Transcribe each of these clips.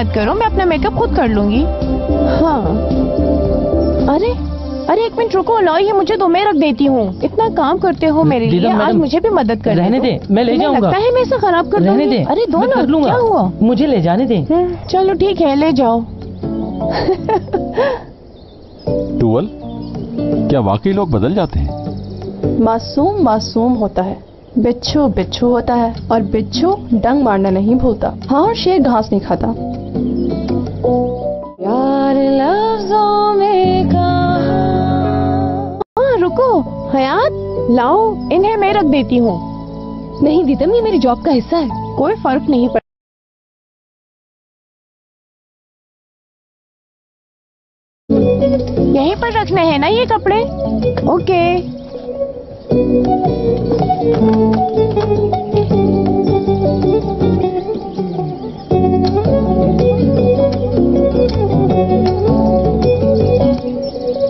मत करो, मैं अपना मेकअप खुद कर लूंगी। हाँ अरे अरे एक मिनट रुको अलॉय, ये मुझे 2 में रख देती हूँ। इतना काम करते हो मेरे लिए, आज मुझे भी मदद कर रहने दे, मैं ले जाऊंगा। लगता है मैं इसे खराब कर रहने दे। अरे दो ना, क्या हुआ? मुझे ले जाने दे। चलो ठीक है, ले जाओ। टूवल, क्या वाकई लोग बदल जाते हैं? मासूम मासूम होता है, बिच्छू बिच्छू होता है, और बिच्छू डंग मारना नहीं भूलता। हाँ, और शेर घास नहीं खाता। यार लफ्जों में कहा। हाँ रुको हयात, लाओ इन्हें मैं रख देती हूँ। नहीं दीदम, ये मेरी जॉब का हिस्सा है। कोई फर्क नहीं पड़ता। यहीं पर रखने हैं ना ये कपड़े? ओके।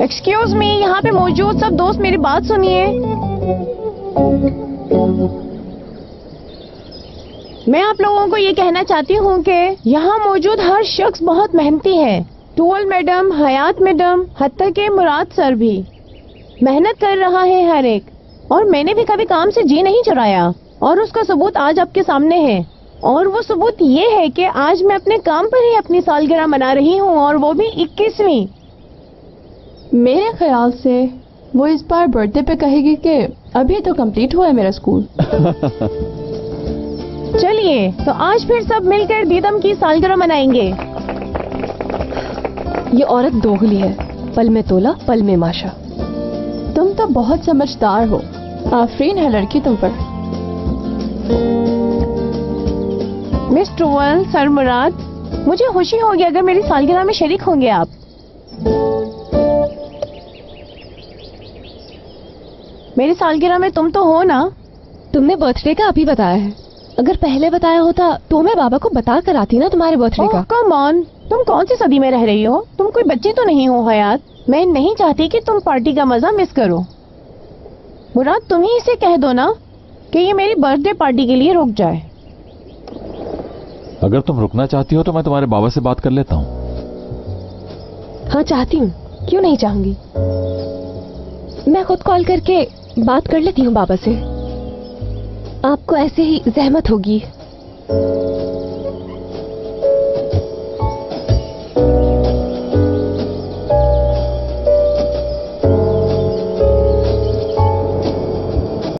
एक्सक्यूज मी, यहाँ पे मौजूद सब दोस्त मेरी बात सुनिए। मैं आप लोगों को ये कहना चाहती हूँ कि यहाँ मौजूद हर शख्स बहुत मेहनती है। टूवल मैडम, हयात मैडम, हत्ता के मुराद सर भी मेहनत कर रहा है हर एक। और मैंने भी कभी काम से जी नहीं चुराया, और उसका सबूत आज आपके सामने है। और वो सबूत ये है कि आज मैं अपने काम पर ही अपनी सालगिरह मना रही हूँ, और वो भी 21वीं। मेरे ख्याल से वो इस बार बर्थडे पे कहेगी कि अभी तो कंप्लीट हुआ है मेरा स्कूल। चलिए तो आज फिर सब मिलकर दीदम की सालगिरह मनाएंगे। ये औरत दोगली है, पल में तोला पल में माशा। तुम तो बहुत समझदार हो, आफरीन है लड़की तुम पर। मिस टूवल, सर मुराद, मुझे खुशी होगी अगर मेरी सालगिरह में शरीक होंगे आप। मेरी सालगिरह में तुम तो हो ना? तुमने बर्थडे का अभी बताया है, अगर पहले बताया होता तो मैं बाबा को बता कर आती ना तुम्हारे बर्थडे का। कम ऑन, तुम कौन सी सदी में रह रही हो? तुम कोई बच्ची तो नहीं हो हयात। मैं नहीं चाहती कि तुम पार्टी का मजा मिस करो। मुराद, तुम ही इसे कह दो ना कि ये मेरी बर्थडे पार्टी के लिए रुक जाए। अगर तुम रुकना चाहती हो तो मैं तुम्हारे बाबा से बात कर लेता हूँ। हाँ चाहती हूँ, क्यों नहीं चाहूंगी। मैं खुद कॉल करके बात कर लेती हूँ बाबा से, आपको ऐसे ही जहमत होगी।